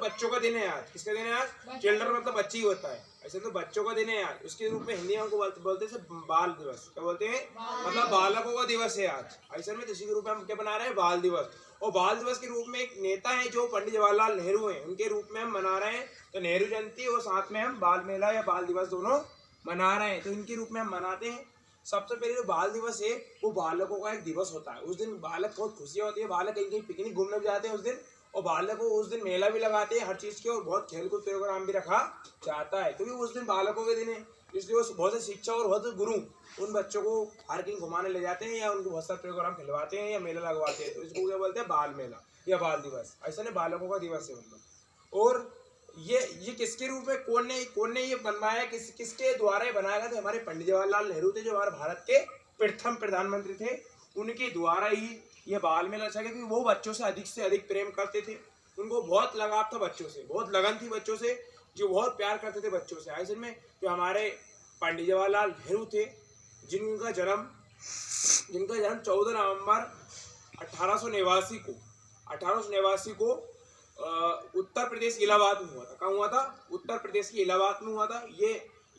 बच्चों का दिन है आज। किसका दिन है आज? चिल्ड्रन मतलब बच्ची होता है, ऐसे तो बच्चों का दिन है आज। उसके रूप में हिंदी में उनको बोलते हैं बाल दिवस। क्या बोलते हैं? मतलब बालकों का दिवस है आज। ऐसे में इसी के रूप में हम क्या बना रहे हैं? बाल दिवस। और बाल दिवस के रूप में एक नेता है जो पंडित जवाहरलाल नेहरू हैं, उनके रूप में हम मना रहे हैं। तो नेहरू जयंती और साथ में हम बाल मेला या बाल दिवस दोनों मना रहे हैं, तो इनके रूप में हम मनाते हैं। सबसे पहले जो बाल दिवस है वो बालकों का एक दिवस होता है। उस दिन बालक बहुत खुशियाँ होती है, बालक कहीं कहीं पिकनिक घूमने भी जाते हैं उस दिन, और बालकों को उस दिन मेला भी लगाते हैं हर चीज़ के, और बहुत खेलकूद प्रोग्राम भी रखा जाता है, क्योंकि उस दिन बालकों के दिन है। इसलिए वो बहुत से शिक्षक और बहुत से गुरु उन बच्चों को हर कहीं घुमाने ले जाते हैं या उनको बहुत सारे प्रोग्राम खिलवाते हैं या मेला लगवाते हैं, तो इसको क्या बोलते हैं? बाल मेला या बाल दिवस। ऐसा नहीं, बालकों का दिवस है मतलब। और ये किसके रूप में कौन ने ये बनवाया, किसके द्वारा ये बनाया गया? तो हमारे पंडित जवाहरलाल नेहरू थे, जो हमारे भारत के प्रथम प्रधानमंत्री थे, उनके द्वारा ही ये बाल मेला रचा गया। क्योंकि वो बच्चों से अधिक प्रेम करते थे, उनको बहुत लगाव था बच्चों से, बहुत लगन थी बच्चों से, जो बहुत प्यार करते थे बच्चों से। ऐसे में जो हमारे पंडित जवाहरलाल नेहरू थे, जिनका जन्म 14 नवंबर 1889 को उत्तर प्रदेश इलाहाबाद में हुआ था। कहाँ हुआ था? उत्तर प्रदेश की इलाहाबाद में हुआ था। ये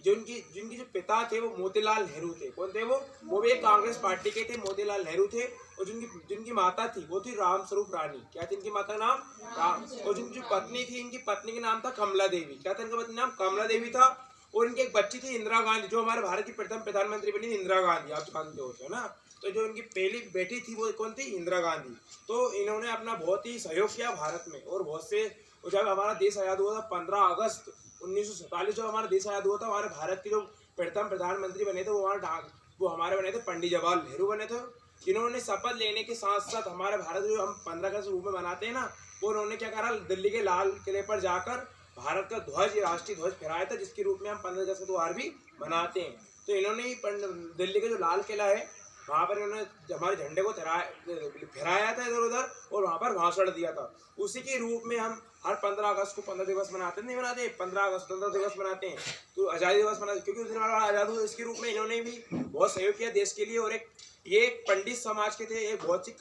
जिनके जो पिता थे वो मोतीलाल नेहरू थे। कौन थे वो भी एक कांग्रेस पार्टी के थे, मोतीलाल नेहरू थे। और जिनकी माता थी वो थी रामस्वरूप रानी। क्या थी इनकी माता का नाम? राम। और जिनकी पत्नी थी, इनकी पत्नी का नाम था कमला देवी। क्या था इनका पत्नी नाम? कमला देवी था। और इनकी एक बच्ची थी इंदिरा गांधी, जो हमारे भारत की प्रथम प्रधानमंत्री बनी इंदिरा गांधी, आप जानते हो ना। तो जो इनकी पहली बेटी थी वो कौन थी? इंदिरा गांधी। तो इन्होंने अपना बहुत ही सहयोग किया भारत में, और बहुत से, जब हमारा देश आज़ाद हुआ था 15 अगस्त 1947, जब हमारा देश आज़ाद हुआ था, हमारे भारत के जो प्रथम प्रधानमंत्री बने थे वो हमारे बने थे पंडित जवाहरलाल नेहरू बने थे। इन्होंने शपथ लेने के साथ साथ हमारे भारत जो हम 15 अगस्त रूप में मनाते हैं ना, वो उन्होंने क्या करा? दिल्ली के लाल किले पर जाकर भारत का ध्वज, राष्ट्रीय ध्वज फहराया था, जिसके रूप में हम 15 अगस्त का त्योहार भी मनाते हैं। तो इन्होंने ही दिल्ली का जो लाल किला है वहाँ पर इन्होंने हमारे झंडे को फहराया था इधर उधर, और वहाँ पर भाषण दिया था। उसी के रूप में हम हर 15 अगस्त को 15 दिवस मनाते नहीं मनाते, 15 अगस्त 15 दिवस मनाते हैं, तो आज़ादी दिवस मनाते, क्योंकि उस दिन हमारा आज़ाद हुआ। इसके रूप में इन्होंने भी बहुत सहयोग किया देश के लिए। और ये पंडित समाज के थे, एक बहुत सी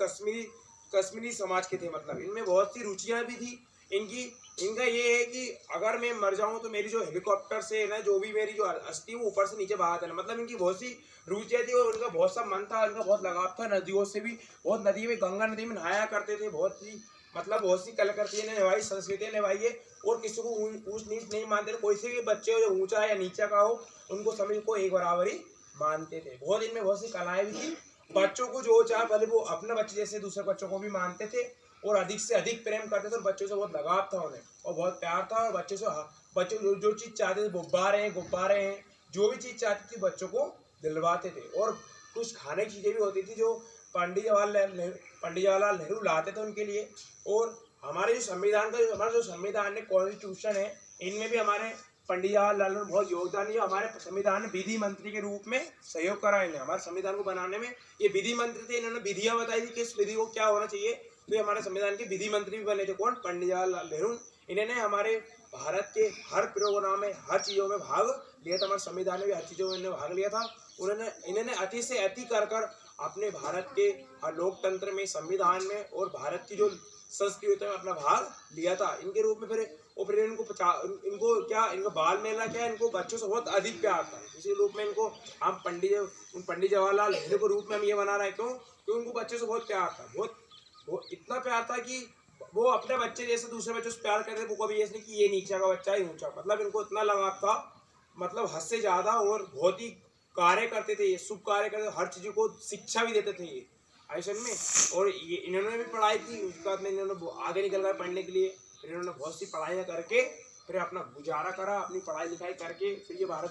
कश्मीरी समाज के थे, मतलब इनमें बहुत सी रुचियाँ भी थी इनका ये है कि अगर मैं मर जाऊं तो मेरी जो हेलीकॉप्टर से ना, जो भी मेरी जो अस्थि वो ऊपर से नीचे बहा देना, मतलब इनकी बहुत सी रुचियाँ थी। और उनका बहुत सा मन था, इनका बहुत लगाव था नदियों से भी। बहुत नदी में, गंगा नदी में नहाया करते थे, बहुत सी कलाकृतियाँ निभाई, संस्कृतियाँ निभाई है। और किसी को ऊंच नीच नहीं मानते थे, कोई से भी बच्चे हो जो ऊंचा या नीचा का हो, उनको सभी को एक बराबर ही मानते थे। बहुत इनमें बहुत सी कलाएँ भी थी। बच्चों को जो चाहे, भले वो अपने बच्चे जैसे दूसरे बच्चों को भी मानते थे, और अधिक से अधिक प्रेम करते थे। और बच्चों से बहुत लगाव था उन्हें, और बहुत प्यार था। और बच्चे जो चीज़ चाहते थे, गुब्बारे हैं, जो भी चीज़ चाहती थी बच्चों को दिलवाते थे। और कुछ खाने की चीज़ें भी होती थी जो पंडित जवाहरलाल नेहरू लाते थे उनके लिए। और हमारे जो संविधान है, कॉन्स्टिट्यूशन है, इनमें भी हमारे पंडित जवाहरलाल ने बहुत योगदान दिया। हमारे संविधान में विधि मंत्री के रूप में सहयोग करा इन्हें, हमारे संविधान को बनाने में। ये विधि मंत्री थे, इन्होंने विधियाँ बताई थी कि इस विधि को क्या होना चाहिए। तो ये हमारे संविधान के विधि मंत्री भी बने थे। कौन? पंडित जवाहरलाल नेहरू। इन्होंने हमारे भारत के हर प्रोग्राम में, हर चीज़ों में भाग लिया था। हमारे संविधान में भी हर चीज़ों में इन्होंने भाग लिया था। इन्होंने अति से अति कर अपने भारत के हर लोकतंत्र में, संविधान में और भारत की जो संस्कृति में अपना भाग लिया था। इनके रूप में फिर इनको बाल मेला क्या, इनको बच्चों से बहुत अधिक प्यार था। इसी रूप में इनको हम पंडित जवाहरलाल नेहरू के रूप में हम ये मना रहे हैं। क्योंकि उनको बच्चों से बहुत प्यार था, बहुत इतना प्यार था कि वो अपने बच्चे जैसे दूसरे बच्चों से प्यार करते थे। वो कभी ऐसे नहीं कि ये नीचा का बच्चा है ऊंचा, मतलब इनको इतना लगाव था, मतलब हद से ज़्यादा। और बहुत ही कार्य करते थे, ये शुभ कार्य करते, हर चीज़ को शिक्षा भी देते थे ये ऐसे में। और ये इन्होंने भी पढ़ाई की, उसके बाद में इन्होंने आगे निकल गए पढ़ने के लिए। फिर इन्होंने बहुत सी पढ़ाइयाँ करके फिर अपना गुजारा करा, अपनी पढ़ाई लिखाई करके। फिर ये हमारे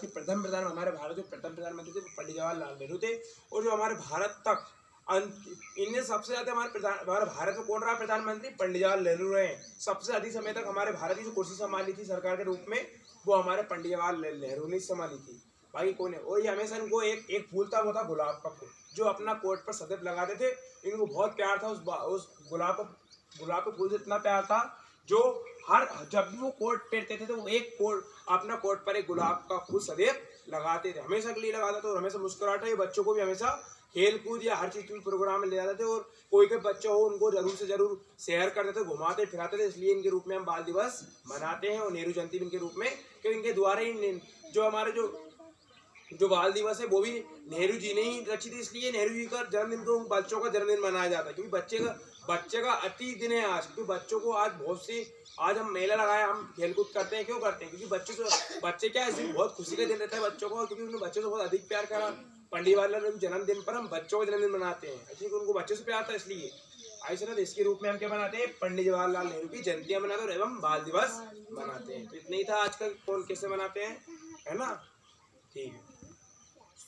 भारत के प्रथम प्रधानमंत्री थे पंडित जवाहरलाल नेहरू थे। और जो हमारे भारत तक इनने सबसे ज्यादा हमारे भारत में कौन रहा प्रधानमंत्री? पंडित जवाहरलाल नेहरू रहे। सबसे अधिक समय तक हमारे भारत की जो कुर्सी संभाली थी सरकार के रूप में, वो हमारे पंडित जवाहरलाल नेहरू ने संभाली थी, बाकी कौन है। और ये हमेशा इनको एक फूल था, वो था गुलाब का फूल, जो अपना कोट पर सदैव लगाते थे। इनको बहुत प्यार था उस गुलाब के फूल से, इतना प्यार था जो जब भी वो कोट पहनते थे तो वो अपना कोट पर एक गुलाब का फूल सदैव लगाते थे, हमेशा के लिए लगाते थे। और हमेशा मुस्कुराते, बच्चों को भी हमेशा खेल कूद या हर चीज में प्रोग्राम में ले जाते थे, और कोई के बच्चे हो उनको जरूर से जरूर सैर करते थे, घुमाते फिराते थे। इसलिए इनके रूप में हम बाल दिवस मनाते हैं, और नेहरू जयंती भी इनके रूप में, क्योंकि इनके द्वारा ही जो हमारे जो बाल दिवस है वो भी नेहरू जी ने ही रची थी। इसलिए नेहरू जी का जन्मदिन को बच्चों का जन्मदिन मनाया जाता है, क्योंकि बच्चे का अति दिन है आज। क्योंकि बच्चों को आज बहुत सी, आज हम मेला लगाए, हम खेलकूद करते हैं, क्यों करते हैं? क्योंकि बच्चे क्या है, इस दिन बहुत खुशी का दिन रहता है बच्चों को, क्योंकि उन्होंने बच्चों से बहुत अधिक प्यार करा। पंडित जवाहरलाल जन्मदिन पर हम बच्चों का जन्मदिन मनाते हैं, इसलिए उनको बच्चों से प्यार था। इसलिए ऐसे ना इसके रूप में हम क्या मनाते हैं, पंडित जवाहरलाल नेहरू की जयंतियां मनाते हैं एवं बाल दिवस मनाते हैं। तो इतना ही था आज का, कौन कैसे मनाते हैं, है ना। ठीक है।